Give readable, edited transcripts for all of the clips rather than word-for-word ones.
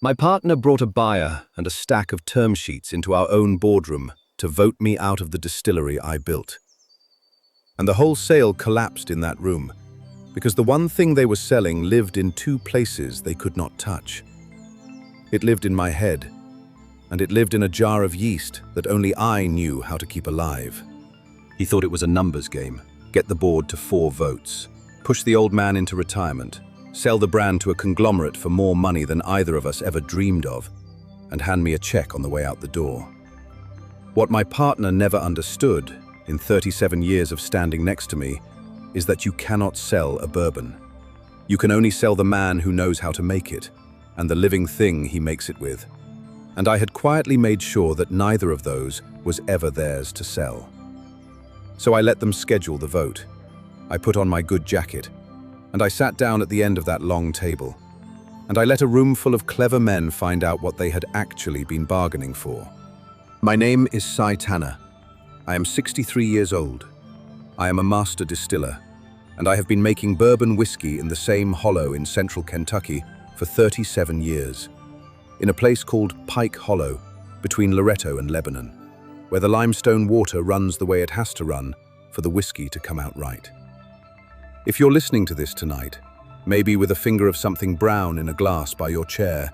My partner brought a buyer and a stack of term sheets into our own boardroom to vote me out of the distillery I built. And the whole sale collapsed in that room, because the one thing they were selling lived in two places they could not touch. It lived in my head, and it lived in a jar of yeast that only I knew how to keep alive. He thought it was a numbers game. Get the board to 4 votes, push the old man into retirement, sell the brand to a conglomerate for more money than either of us ever dreamed of, and hand me a check on the way out the door. What my partner never understood, in 37 years of standing next to me, is that you cannot sell a bourbon. You can only sell the man who knows how to make it, and the living thing he makes it with. And I had quietly made sure that neither of those was ever theirs to sell. So I let them schedule the vote. I put on my good jacket, and I sat down at the end of that long table, and I let a room full of clever men find out what they had actually been bargaining for. My name is Cy Tanner. I am 63 years old. I am a master distiller, and I have been making bourbon whiskey in the same hollow in central Kentucky for 37 years, in a place called Pike Hollow, between Loretto and Lebanon, where the limestone water runs the way it has to run for the whiskey to come out right. If you're listening to this tonight, maybe with a finger of something brown in a glass by your chair,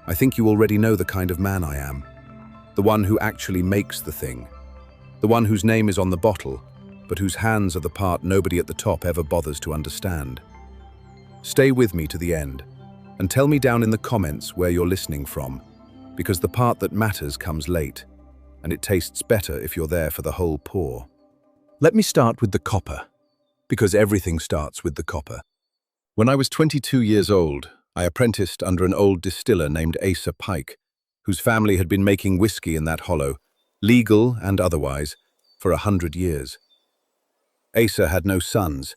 I think you already know the kind of man I am. The one who actually makes the thing. The one whose name is on the bottle, but whose hands are the part nobody at the top ever bothers to understand. Stay with me to the end, and tell me down in the comments where you're listening from, because the part that matters comes late, and it tastes better if you're there for the whole pour. Let me start with the copper, because everything starts with the copper. When I was 22 years old, I apprenticed under an old distiller named Asa Pike, whose family had been making whiskey in that hollow, legal and otherwise, for 100 years. Asa had no sons.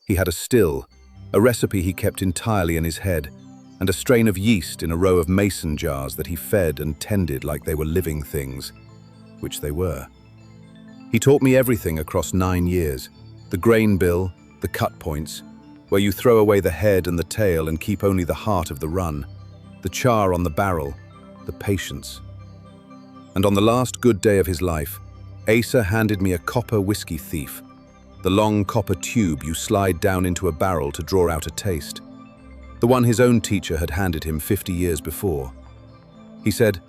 He had a still, a recipe he kept entirely in his head, and a strain of yeast in a row of mason jars that he fed and tended like they were living things, which they were. He taught me everything across 9 years, the grain bill, the cut points, where you throw away the head and the tail and keep only the heart of the run, the char on the barrel, the patience. And on the last good day of his life, Asa handed me a copper whiskey thief, the long copper tube you slide down into a barrel to draw out a taste, the one his own teacher had handed him 50 years before. He said,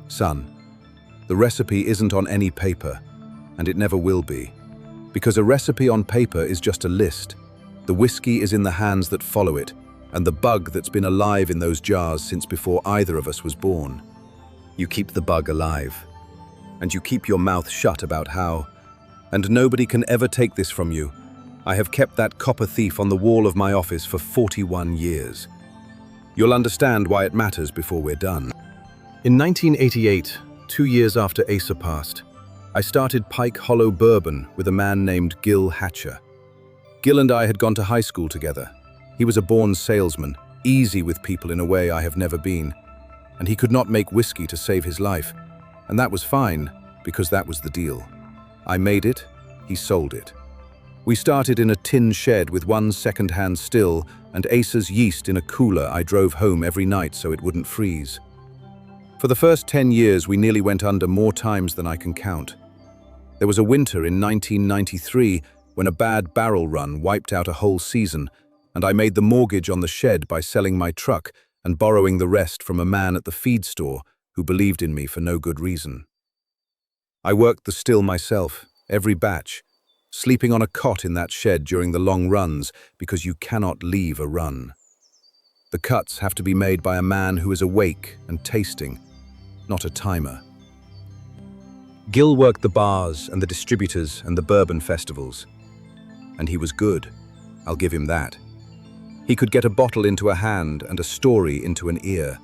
"Son, the recipe isn't on any paper, and it never will be, because a recipe on paper is just a list. The whiskey is in the hands that follow it, and the bug that's been alive in those jars since before either of us was born. You keep the bug alive, and you keep your mouth shut about how, and nobody can ever take this from you. I have kept that copper thief on the wall of my office for 41 years. You'll understand why it matters before we're done." In 1988, 2 years after Asa passed, I started Pike Hollow Bourbon with a man named Gil Hatcher. Gil and I had gone to high school together. He was a born salesman, easy with people in a way I have never been, and he could not make whiskey to save his life, and that was fine, because that was the deal. I made it, he sold it. We started in a tin shed with one second-hand still and Asa's yeast in a cooler I drove home every night so it wouldn't freeze. For the first 10 years, we nearly went under more times than I can count. There was a winter in 1993 when a bad barrel run wiped out a whole season, and I made the mortgage on the shed by selling my truck and borrowing the rest from a man at the feed store who believed in me for no good reason. I worked the still myself, every batch, sleeping on a cot in that shed during the long runs because you cannot leave a run. The cuts have to be made by a man who is awake and tasting, not a timer. Gil worked the bars and the distributors and the bourbon festivals. And he was good, I'll give him that. He could get a bottle into a hand and a story into an ear.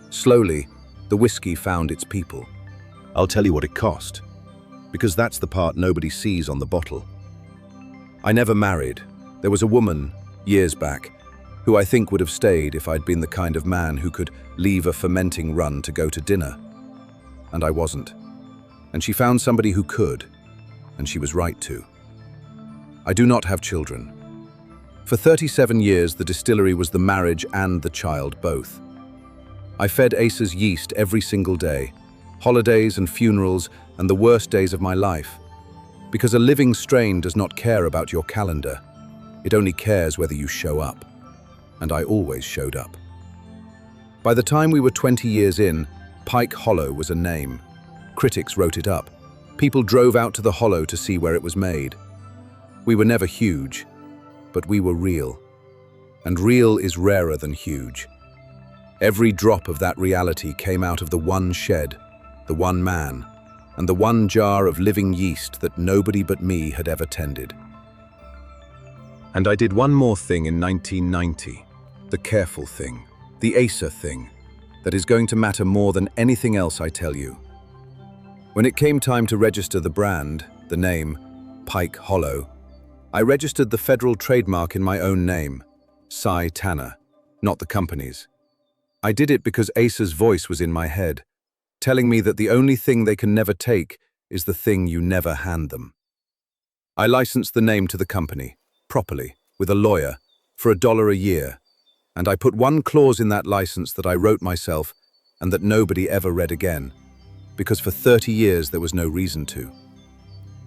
Slowly, the whiskey found its people. I'll tell you what it cost, because that's the part nobody sees on the bottle. I never married. There was a woman, years back, who I think would have stayed if I'd been the kind of man who could leave a fermenting run to go to dinner. And I wasn't. And she found somebody who could, and she was right to. I do not have children. For 37 years, the distillery was the marriage and the child both. I fed Asa's yeast every single day, holidays and funerals and the worst days of my life. Because a living strain does not care about your calendar. It only cares whether you show up. And I always showed up. By the time we were 20 years in, Pike Hollow was a name. Critics wrote it up. People drove out to the hollow to see where it was made. We were never huge, but we were real. And real is rarer than huge. Every drop of that reality came out of the one shed, the one man, and the one jar of living yeast that nobody but me had ever tended. And I did one more thing in 1990, the careful thing, the Asa thing, that is going to matter more than anything else I tell you. When it came time to register the brand, the name, Pike Hollow, I registered the federal trademark in my own name, Cy Tanner, not the company's. I did it because Asa's voice was in my head, telling me that the only thing they can never take is the thing you never hand them. I licensed the name to the company, properly, with a lawyer, for $1 a year, and I put one clause in that license that I wrote myself and that nobody ever read again, because for 30 years there was no reason to.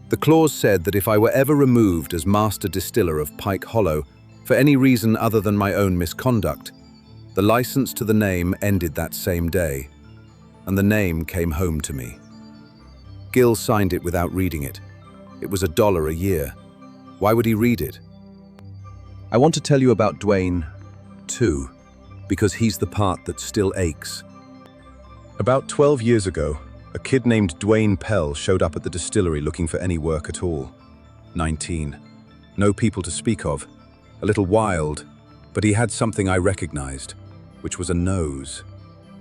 The clause said that if I were ever removed as master distiller of Pike Hollow for any reason other than my own misconduct, the license to the name ended that same day, and the name came home to me. Gil signed it without reading it. It was $1 a year. Why would he read it? I want to tell you about Dwayne, too, because he's the part that still aches. About 12 years ago, a kid named Dwayne Pell showed up at the distillery looking for any work at all. 19. No people to speak of. A little wild, but he had something I recognized, which was a nose.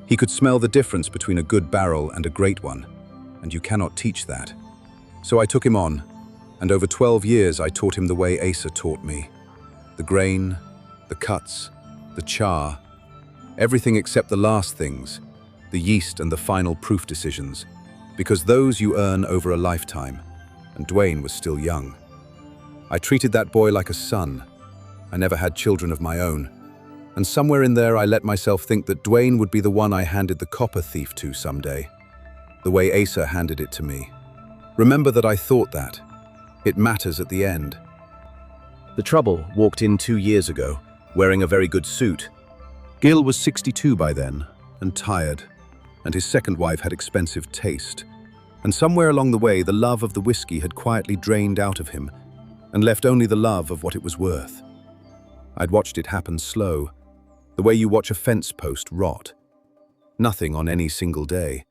He could smell the difference between a good barrel and a great one, and you cannot teach that. So I took him on, and over 12 years I taught him the way Asa taught me. The grain, the cuts, the char, everything except the last things, the yeast and the final proof decisions, because those you earn over a lifetime, and Dwayne was still young. I treated that boy like a son. I never had children of my own, and somewhere in there I let myself think that Dwayne would be the one I handed the copper thief to someday, the way Asa handed it to me. Remember that I thought that. It matters at the end. The trouble walked in 2 years ago, wearing a very good suit. Gil was 62 by then, and tired, and his second wife had expensive taste. And somewhere along the way, the love of the whiskey had quietly drained out of him, and left only the love of what it was worth. I'd watched it happen slow, the way you watch a fence post rot. Nothing on any single day.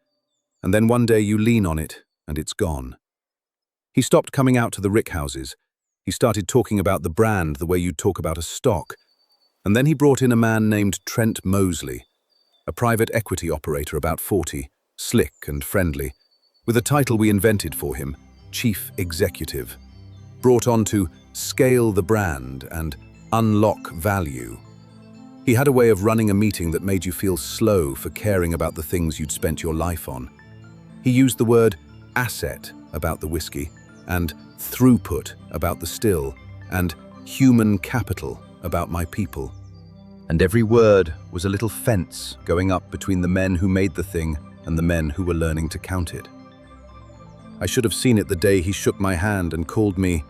And then one day you lean on it, and it's gone. He stopped coming out to the rick houses. He started talking about the brand the way you'd talk about a stock. And then he brought in a man named Trent Mosley, a private equity operator about 40, slick and friendly, with a title we invented for him, Chief Executive. Brought on to scale the brand and unlock value. He had a way of running a meeting that made you feel slow for caring about the things you'd spent your life on. He used the word asset about the whiskey, and throughput about the still, and human capital about my people. And every word was a little fence going up between the men who made the thing and the men who were learning to count it. I should have seen it the day he shook my hand and called me,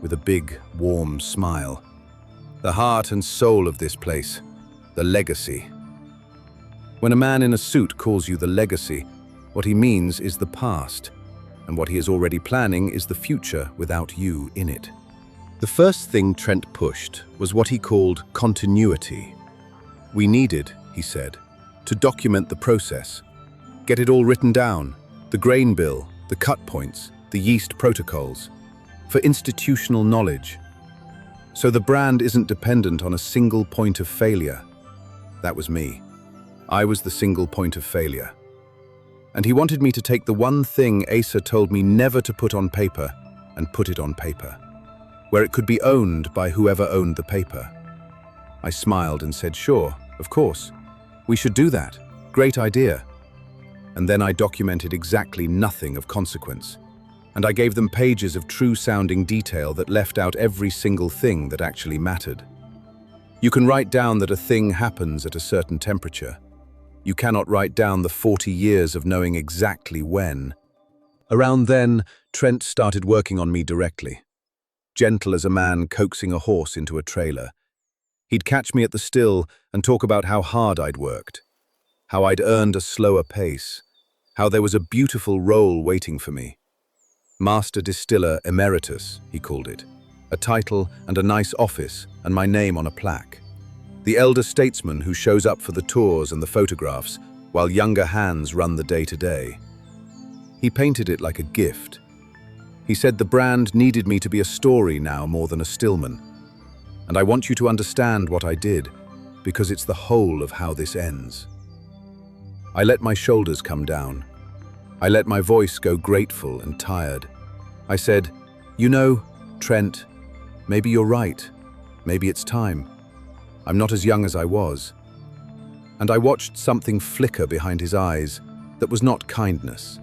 with a big, warm smile, the heart and soul of this place, the legacy. When a man in a suit calls you the legacy, what he means is the past, and what he is already planning is the future without you in it. The first thing Trent pushed was what he called continuity. We needed, he said, to document the process, get it all written down, the grain bill, the cut points, the yeast protocols, for institutional knowledge. So the brand isn't dependent on a single point of failure. That was me. I was the single point of failure. And he wanted me to take the one thing Asa told me never to put on paper and put it on paper, where it could be owned by whoever owned the paper. I smiled and said, sure, of course. We should do that. Great idea. And then I documented exactly nothing of consequence. And I gave them pages of true-sounding detail that left out every single thing that actually mattered. You can write down that a thing happens at a certain temperature. You cannot write down the 40 years of knowing exactly when. Around then, Trent started working on me directly. Gentle as a man coaxing a horse into a trailer. He'd catch me at the still and talk about how hard I'd worked, how I'd earned a slower pace, how there was a beautiful role waiting for me. Master Distiller Emeritus, he called it. A title and a nice office and my name on a plaque. The elder statesman who shows up for the tours and the photographs while younger hands run the day-to-day. He painted it like a gift. He said the brand needed me to be a story now more than a stillman. And I want you to understand what I did, because it's the whole of how this ends. I let my shoulders come down. I let my voice go grateful and tired. I said, "You know, Trent, maybe you're right. Maybe it's time. I'm not as young as I was." And I watched something flicker behind his eyes that was not kindness.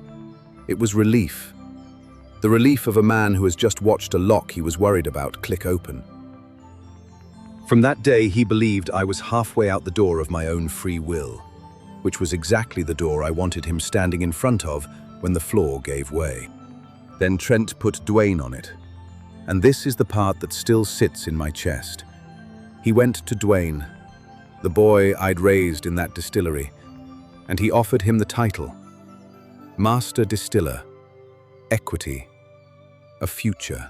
It was relief. The relief of a man who has just watched a lock he was worried about click open. From that day, he believed I was halfway out the door of my own free will, which was exactly the door I wanted him standing in front of when the floor gave way. Then Trent put Dwayne on it. And this is the part that still sits in my chest. He went to Dwayne, the boy I'd raised in that distillery, and he offered him the title. Master Distiller, equity, a future.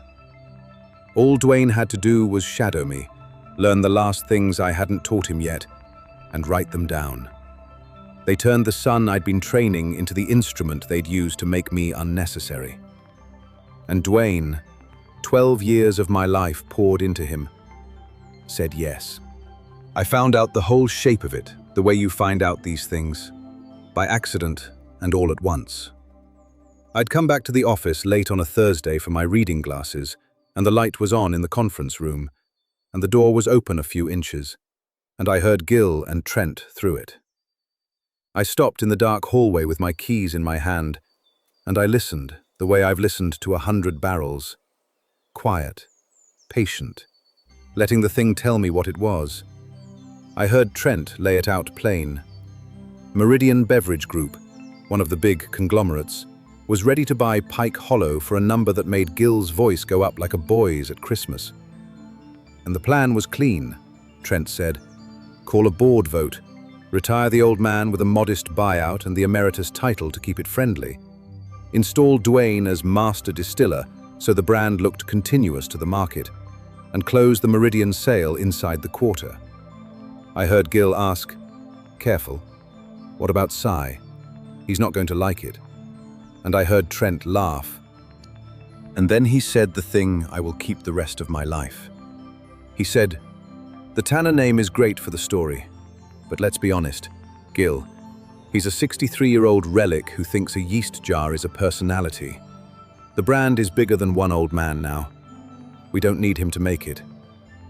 All Dwayne had to do was shadow me, learn the last things I hadn't taught him yet, and write them down. They turned the son I'd been training into the instrument they'd used to make me unnecessary. And Dwayne, 12 years of my life poured into him, said yes. I found out the whole shape of it, the way you find out these things, by accident and all at once. I'd come back to the office late on a Thursday for my reading glasses, and the light was on in the conference room, and the door was open a few inches, and I heard Gil and Trent through it. I stopped in the dark hallway with my keys in my hand, and I listened the way I've listened to 100 barrels. Quiet, patient, letting the thing tell me what it was. I heard Trent lay it out plain. Meridian Beverage Group, one of the big conglomerates, was ready to buy Pike Hollow for a number that made Gil's voice go up like a boy's at Christmas. And the plan was clean, Trent said. Call a board vote, retire the old man with a modest buyout and the emeritus title to keep it friendly. Install Dwayne as master distiller so the brand looked continuous to the market, and close the Meridian sale inside the quarter. I heard Gil ask, "Careful, what about Cy? He's not going to like it." And I heard Trent laugh. And then he said the thing I will keep the rest of my life. He said, "The Tanner name is great for the story, but let's be honest, Gil, he's a 63-year-old relic who thinks a yeast jar is a personality. The brand is bigger than one old man now. We don't need him to make it.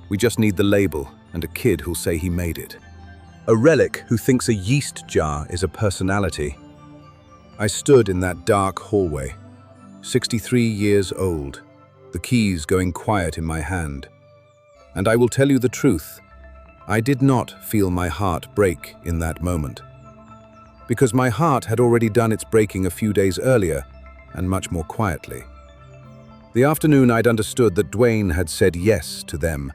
We just need the label and a kid who'll say he made it. A relic who thinks a yeast jar is a personality." I stood in that dark hallway, 63 years old, the keys going quiet in my hand. And I will tell you the truth, I did not feel my heart break in that moment. Because my heart had already done its breaking a few days earlier, and much more quietly. The afternoon I'd understood that Dwayne had said yes to them.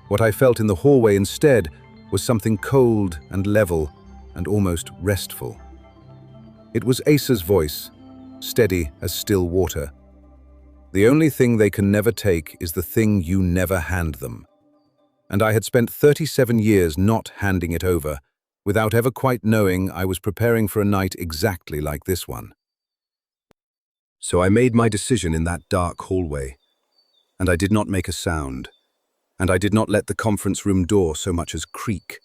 What I felt in the hallway instead was something cold and level and almost restful. It was Asa's voice, steady as still water. The only thing they can never take is the thing you never hand them. And I had spent 37 years not handing it over, without ever quite knowing I was preparing for a night exactly like this one. So I made my decision in that dark hallway, and I did not make a sound, and I did not let the conference room door so much as creak.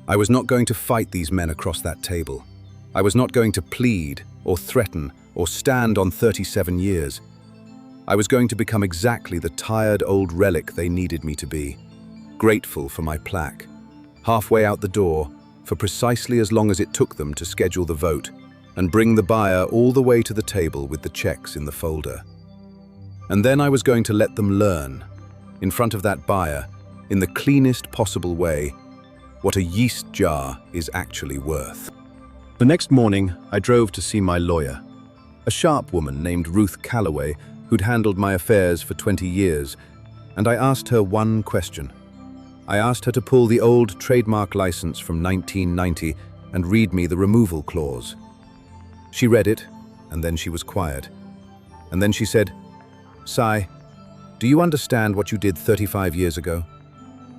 I was not going to fight these men across that table. I was not going to plead, or threaten, or stand on 37 years. I was going to become exactly the tired old relic they needed me to be, grateful for my plaque, halfway out the door, for precisely as long as it took them to schedule the vote, and bring the buyer all the way to the table with the checks in the folder. And then I was going to let them learn, in front of that buyer, in the cleanest possible way, what a yeast jar is actually worth. The next morning, I drove to see my lawyer, a sharp woman named Ruth Calloway who'd handled my affairs for 20 years, and I asked her one question. I asked her to pull the old trademark license from 1990 and read me the removal clause. She read it, and then she was quiet. And then she said, "Sai, do you understand what you did 35 years ago?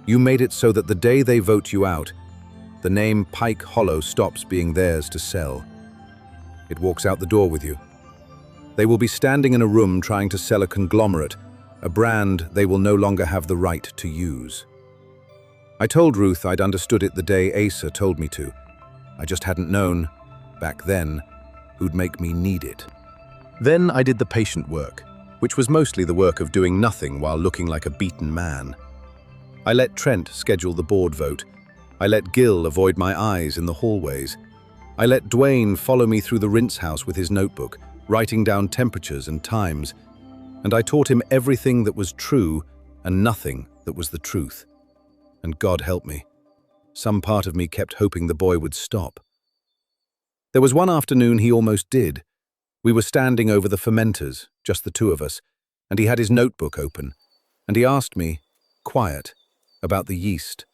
You made it so that the day they vote you out, the name Pike Hollow stops being theirs to sell. It walks out the door with you. They will be standing in a room trying to sell a conglomerate, a brand they will no longer have the right to use." I told Ruth I'd understood it the day Asa told me to. I just hadn't known, back then, who'd make me need it. Then I did the patient work, which was mostly the work of doing nothing while looking like a beaten man. I let Trent schedule the board vote. I let Gil avoid my eyes in the hallways. I let Dwayne follow me through the rinse house with his notebook, writing down temperatures and times, and I taught him everything that was true and nothing that was the truth. And God help me, some part of me kept hoping the boy would stop. There was one afternoon he almost did. We were standing over the fermenters, just the two of us, and he had his notebook open, and he asked me, quiet, about the yeast,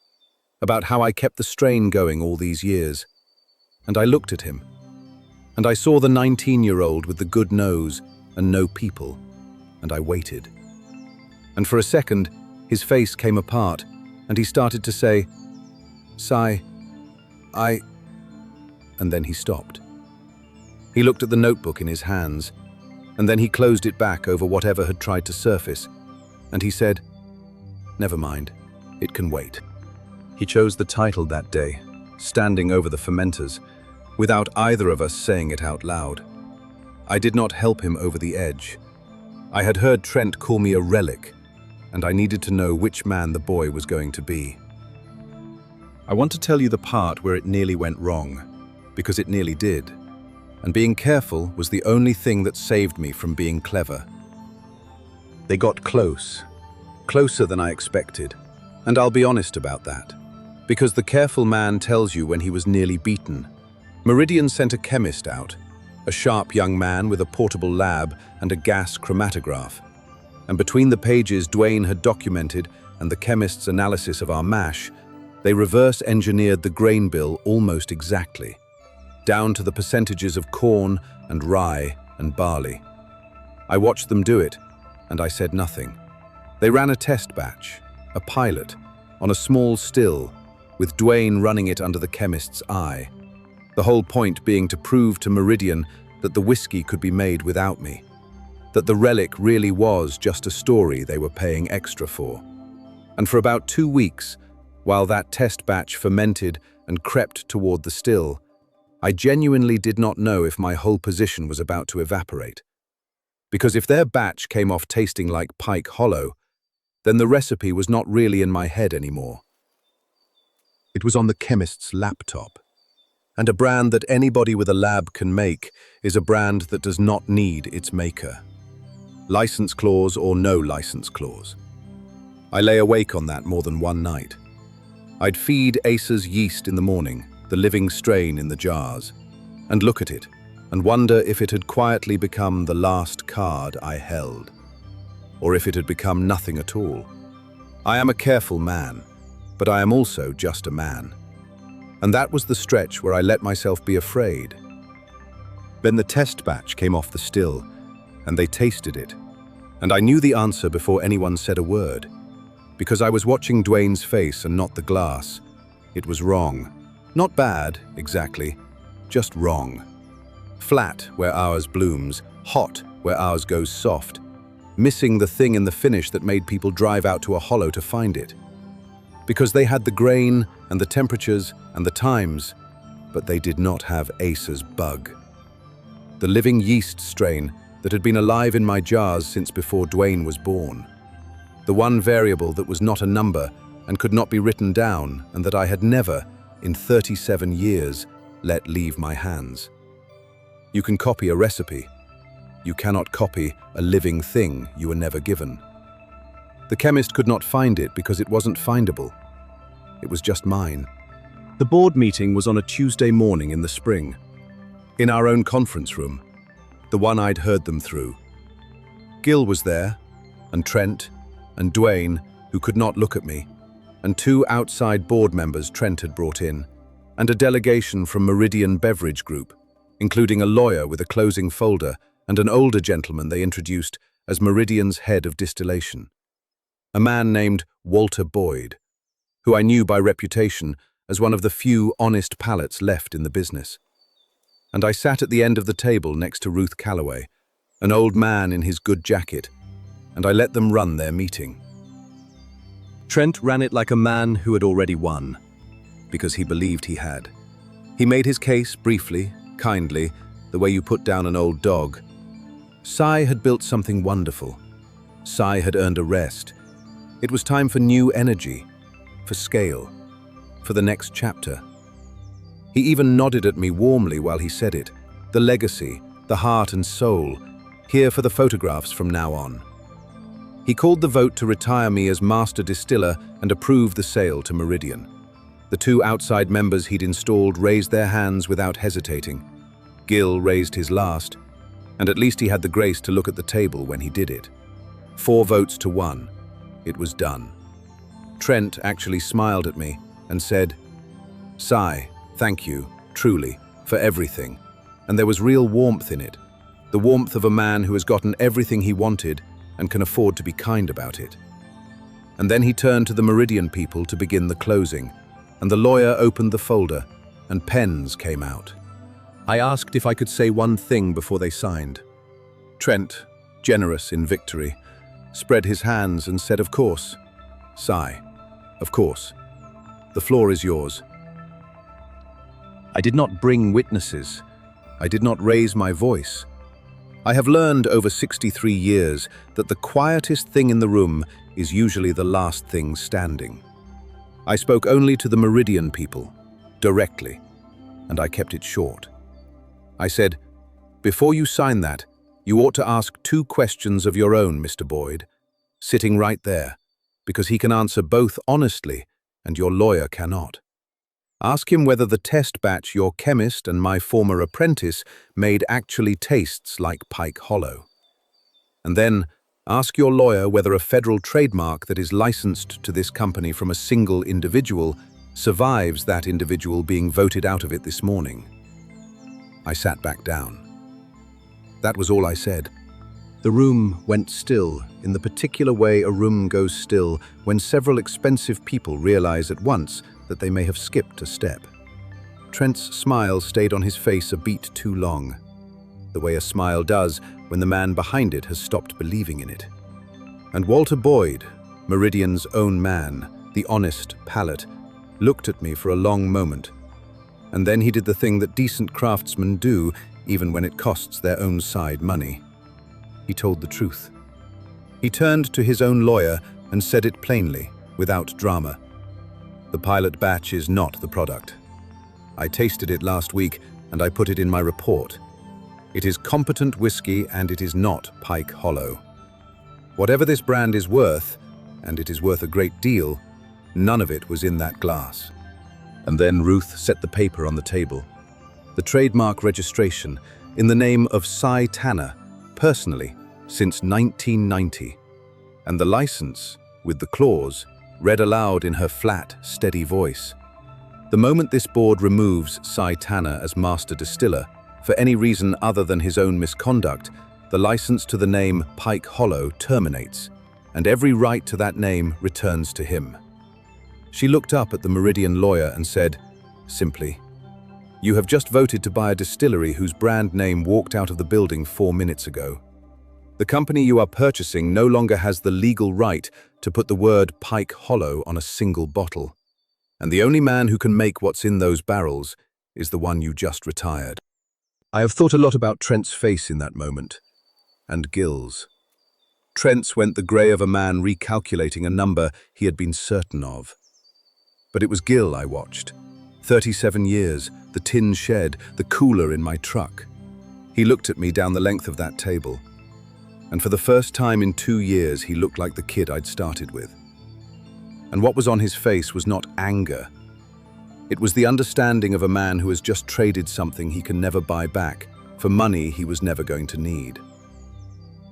about how I kept the strain going all these years. And I looked at him, and I saw the 19-year-old with the good nose and no people, and I waited. And for a second, his face came apart, and he started to say, "Sai, and then he stopped. He looked at the notebook in his hands, and then he closed it back over whatever had tried to surface, and he said, "Never mind, it can wait." He chose the title that day, standing over the fermenters, without either of us saying it out loud. I did not help him over the edge. I had heard Trent call me a relic, and I needed to know which man the boy was going to be. I want to tell you the part where it nearly went wrong, because it nearly did. And being careful was the only thing that saved me from being clever. They got close, closer than I expected, and I'll be honest about that, because the careful man tells you when he was nearly beaten. Meridian sent a chemist out, a sharp young man with a portable lab and a gas chromatograph. And between the pages Dwayne had documented and the chemist's analysis of our mash, they reverse-engineered the grain bill almost exactly, down to the percentages of corn and rye and barley. I watched them do it, and I said nothing. They ran a test batch, a pilot, on a small still, with Dwayne running it under the chemist's eye. The whole point being to prove to Meridian that the whiskey could be made without me, that the Relic really was just a story they were paying extra for. And for about 2 weeks, while that test batch fermented and crept toward the still, I genuinely did not know if my whole position was about to evaporate. Because if their batch came off tasting like Pike Hollow, then the recipe was not really in my head anymore. It was on the chemist's laptop. And a brand that anybody with a lab can make is a brand that does not need its maker. License clause or no license clause. I lay awake on that more than one night. I'd feed Asa's yeast in the morning, the living strain in the jars, and look at it, and wonder if it had quietly become the last card I held, or if it had become nothing at all. I am a careful man, but I am also just a man. And that was the stretch where I let myself be afraid. Then the test batch came off the still, and they tasted it, and I knew the answer before anyone said a word. Because I was watching Dwayne's face and not the glass. It was wrong. Not bad, exactly, just wrong. Flat where ours blooms, hot where ours goes soft, missing the thing in the finish that made people drive out to a hollow to find it. Because they had the grain and the temperatures and the times, but they did not have Asa's bug. The living yeast strain that had been alive in my jars since before Dwayne was born. The one variable that was not a number and could not be written down, and that I had never, in 37 years, let leave my hands. You can copy a recipe. You cannot copy a living thing you were never given. The chemist could not find it because it wasn't findable. It was just mine. The board meeting was on a Tuesday morning in the spring, in our own conference room, the one I'd heard them through. Gil was there, and Trent, and Dwayne, who could not look at me, and two outside board members Trent had brought in, and a delegation from Meridian Beverage Group, including a lawyer with a closing folder and an older gentleman they introduced as Meridian's head of distillation, a man named Walter Boyd, who I knew by reputation as one of the few honest palates left in the business. And I sat at the end of the table next to Ruth Calloway, an old man in his good jacket, and I let them run their meeting. Trent ran it like a man who had already won, because he believed he had. He made his case briefly, kindly, the way you put down an old dog. Cy had built something wonderful. Cy had earned a rest. It was time for new energy, for scale, for the next chapter. He even nodded at me warmly while he said it. The legacy, the heart and soul, here for the photographs from now on. He called the vote to retire me as master distiller and approve the sale to Meridian. The two outside members he'd installed raised their hands without hesitating. Gil raised his last, and at least he had the grace to look at the table when he did it. 4 votes to 1. It was done. Trent actually smiled at me and said, "Cy, thank you, truly, for everything." And there was real warmth in it. The warmth of a man who has gotten everything he wanted and can afford to be kind about it. And then he turned to the Meridian people to begin the closing, and the lawyer opened the folder, and pens came out. I asked if I could say one thing before they signed. Trent, generous in victory, spread his hands and said, "Of course." Cy, "Of course. The floor is yours." I did not bring witnesses. I did not raise my voice. I have learned over 63 years that the quietest thing in the room is usually the last thing standing. I spoke only to the Meridian people, directly, and I kept it short. I said, "Before you sign that, you ought to ask 2 questions of your own, Mr. Boyd, sitting right there, because he can answer both honestly, and your lawyer cannot. Ask him whether the test batch your chemist and my former apprentice made actually tastes like Pike Hollow. And then ask your lawyer whether a federal trademark that is licensed to this company from a single individual survives that individual being voted out of it this morning." I sat back down. That was all I said. The room went still, in the particular way a room goes still when several expensive people realize at once that they may have skipped a step. Trent's smile stayed on his face a beat too long, the way a smile does when the man behind it has stopped believing in it. And Walter Boyd, Meridian's own man, the honest palate, looked at me for a long moment, and then he did the thing that decent craftsmen do even when it costs their own side money. He told the truth. He turned to his own lawyer and said it plainly, without drama. "The pilot batch is not the product. I tasted it last week and I put it in my report. It is competent whiskey and it is not Pike Hollow. Whatever this brand is worth, and it is worth a great deal, none of it was in that glass." And then Ruth set the paper on the table. The trademark registration in the name of Cy Tanner, personally, since 1990. And the license, with the clause, read aloud in her flat, steady voice. The moment this board removes Cy Tanner as master distiller, for any reason other than his own misconduct, the license to the name Pike Hollow terminates, and every right to that name returns to him. She looked up at the Meridian lawyer and said, simply, "You have just voted to buy a distillery whose brand name walked out of the building 4 minutes ago. The company you are purchasing no longer has the legal right to put the word Pike Hollow on a single bottle. And the only man who can make what's in those barrels is the one you just retired." I have thought a lot about Trent's face in that moment, and Gil's. Trent's went the grey of a man recalculating a number he had been certain of. But it was Gil I watched. 37 years, the tin shed, the cooler in my truck. He looked at me down the length of that table. And for the first time in 2 years, he looked like the kid I'd started with. And what was on his face was not anger. It was the understanding of a man who has just traded something he can never buy back for money he was never going to need.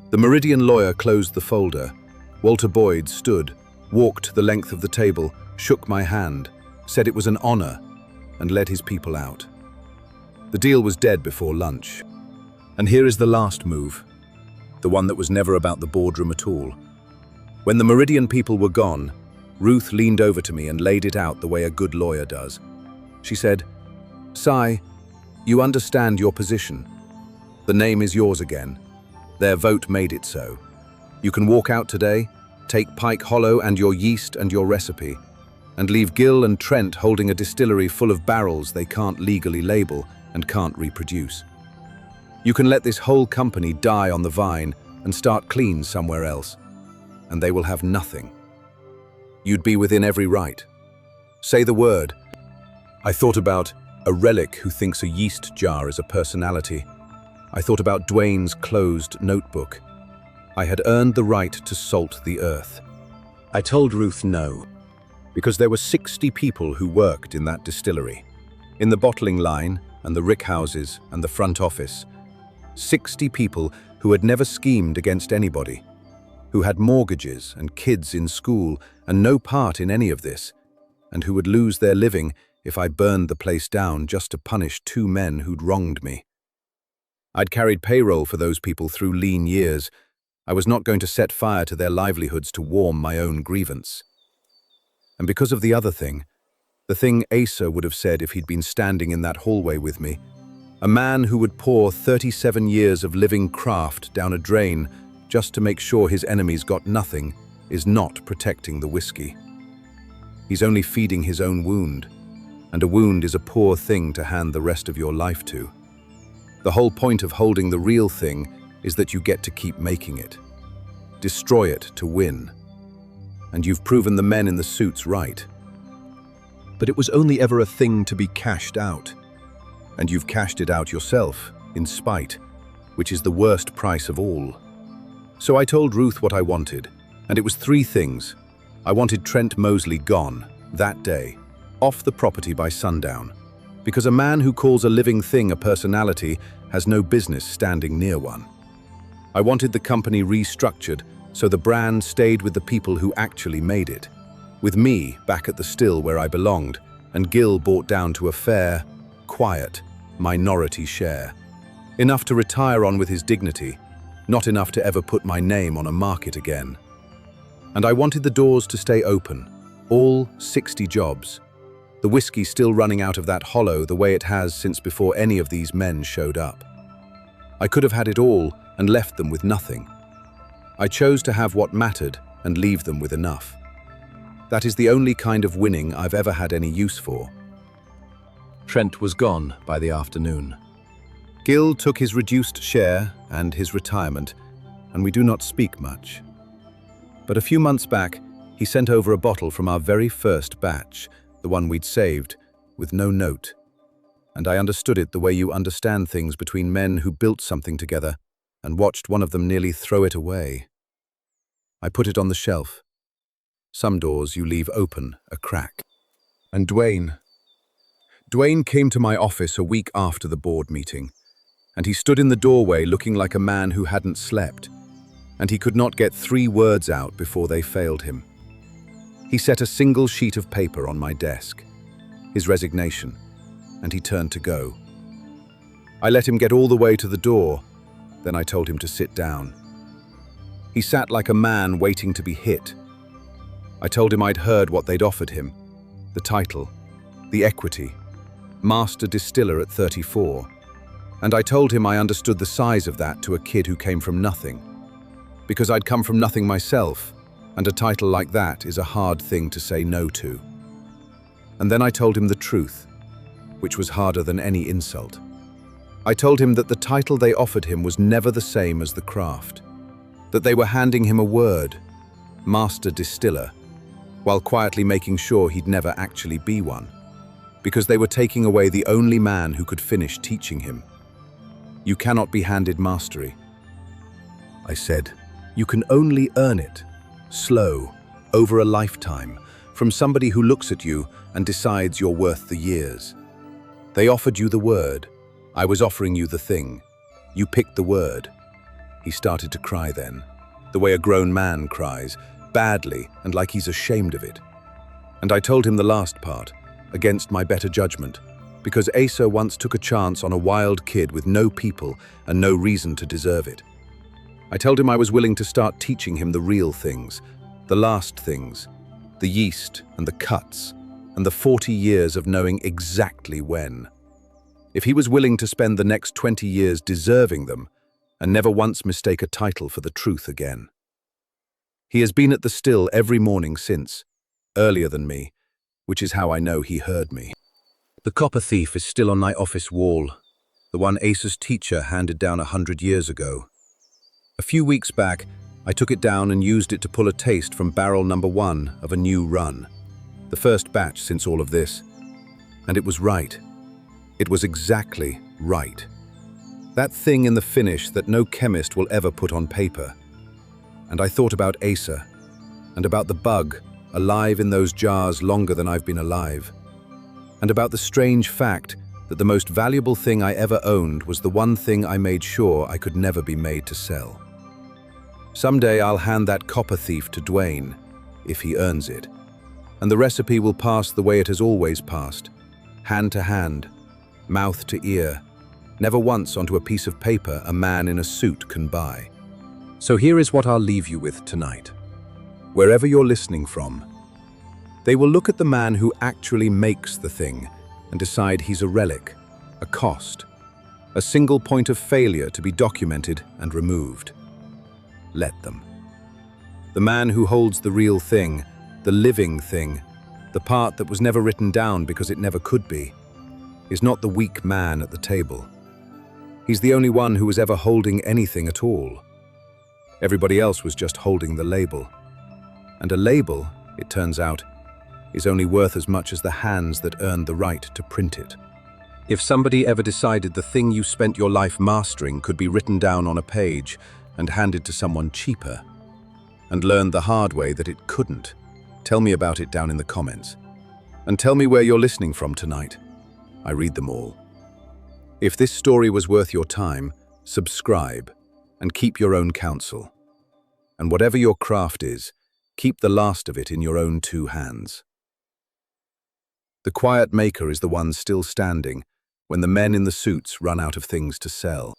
The Meridian lawyer closed the folder. Walter Boyd stood, walked the length of the table, shook my hand, said it was an honor, and led his people out. The deal was dead before lunch. And here is the last move, the one that was never about the boardroom at all. When the Meridian people were gone, Ruth leaned over to me and laid it out the way a good lawyer does. She said, "Si, you understand your position. The name is yours again. Their vote made it so. You can walk out today, take Pike Hollow and your yeast and your recipe, and leave Gill and Trent holding a distillery full of barrels they can't legally label and can't reproduce. You can let this whole company die on the vine and start clean somewhere else, and they will have nothing. You'd be within every right. Say the word." I thought about a relic who thinks a yeast jar is a personality. I thought about Dwayne's closed notebook. I had earned the right to salt the earth. I told Ruth no, because there were 60 people who worked in that distillery, in the bottling line and the rick houses and the front office. 60 people who had never schemed against anybody, who had mortgages and kids in school and no part in any of this, and who would lose their living if I burned the place down just to punish 2 men who'd wronged me. I'd carried payroll for those people through lean years. I was not going to set fire to their livelihoods to warm my own grievance. And because of the other thing, the thing Asa would have said if he'd been standing in that hallway with me, a man who would pour 37 years of living craft down a drain just to make sure his enemies got nothing, is not protecting the whiskey. He's only feeding his own wound, and a wound is a poor thing to hand the rest of your life to. The whole point of holding the real thing is that you get to keep making it. Destroy it to win. And you've proven the men in the suits right. But it was only ever a thing to be cashed out. And you've cashed it out yourself, in spite, which is the worst price of all. So I told Ruth what I wanted, and it was 3 things. I wanted Trent Mosley gone, that day, off the property by sundown, because a man who calls a living thing a personality has no business standing near one. I wanted the company restructured so the brand stayed with the people who actually made it, with me back at the still where I belonged, and Gill brought down to a fair, quiet, minority share. Enough to retire on with his dignity, not enough to ever put my name on a market again. And I wanted the doors to stay open, all 60 jobs. The whiskey still running out of that hollow the way it has since before any of these men showed up. I could have had it all and left them with nothing. I chose to have what mattered and leave them with enough. That is the only kind of winning I've ever had any use for. Trent was gone by the afternoon. Gill took his reduced share and his retirement, and we do not speak much. But a few months back, he sent over a bottle from our very first batch, the one we'd saved, with no note. And I understood it the way you understand things between men who built something together and watched one of them nearly throw it away. I put it on the shelf. Some doors you leave open a crack. And Dwayne came to my office a week after the board meeting, and he stood in the doorway looking like a man who hadn't slept, and he could not get 3 words out before they failed him. He set a single sheet of paper on my desk, his resignation, and he turned to go. I let him get all the way to the door, then I told him to sit down. He sat like a man waiting to be hit. I told him I'd heard what they'd offered him, the title, the equity, master distiller at 34, and I told him I understood the size of that to a kid who came from nothing, because I'd come from nothing myself, and a title like that is a hard thing to say no to. And then I told him the truth, which was harder than any insult. I told him that the title they offered him was never the same as the craft, that they were handing him a word, master distiller, while quietly making sure he'd never actually be one, because they were taking away the only man who could finish teaching him. You cannot be handed mastery. I said, you can only earn it, slow, over a lifetime, from somebody who looks at you and decides you're worth the years. They offered you the word. I was offering you the thing. You picked the word. He started to cry then, the way a grown man cries, badly and like he's ashamed of it. And I told him the last part, against my better judgment, because Asa once took a chance on a wild kid with no people and no reason to deserve it. I told him I was willing to start teaching him the real things, the last things, the yeast and the cuts, and the 40 years of knowing exactly when. If he was willing to spend the next 20 years deserving them, and never once mistake a title for the truth again. He has been at the still every morning since, earlier than me, which is how I know he heard me. The copper thief is still on my office wall, the one Asa's teacher handed down 100 years ago. A few weeks back, I took it down and used it to pull a taste from barrel number 1 of a new run, the first batch since all of this. And it was right. It was exactly right. That thing in the finish that no chemist will ever put on paper. And I thought about Asa, and about the bug, alive in those jars longer than I've been alive, and about the strange fact that the most valuable thing I ever owned was the one thing I made sure I could never be made to sell. Someday I'll hand that copper thief to Dwayne, if he earns it, and the recipe will pass the way it has always passed, hand to hand, mouth to ear, never once onto a piece of paper a man in a suit can buy. So here is what I'll leave you with tonight. Wherever you're listening from, they will look at the man who actually makes the thing and decide he's a relic, a cost, a single point of failure to be documented and removed. Let them. The man who holds the real thing, the living thing, the part that was never written down because it never could be, is not the weak man at the table. He's the only one who was ever holding anything at all. Everybody else was just holding the label. And a label, it turns out, is only worth as much as the hands that earned the right to print it. If somebody ever decided the thing you spent your life mastering could be written down on a page and handed to someone cheaper, and learned the hard way that it couldn't, tell me about it down in the comments. And tell me where you're listening from tonight. I read them all. If this story was worth your time, subscribe and keep your own counsel. And whatever your craft is, keep the last of it in your own 2 hands. The quiet maker is the one still standing when the men in the suits run out of things to sell.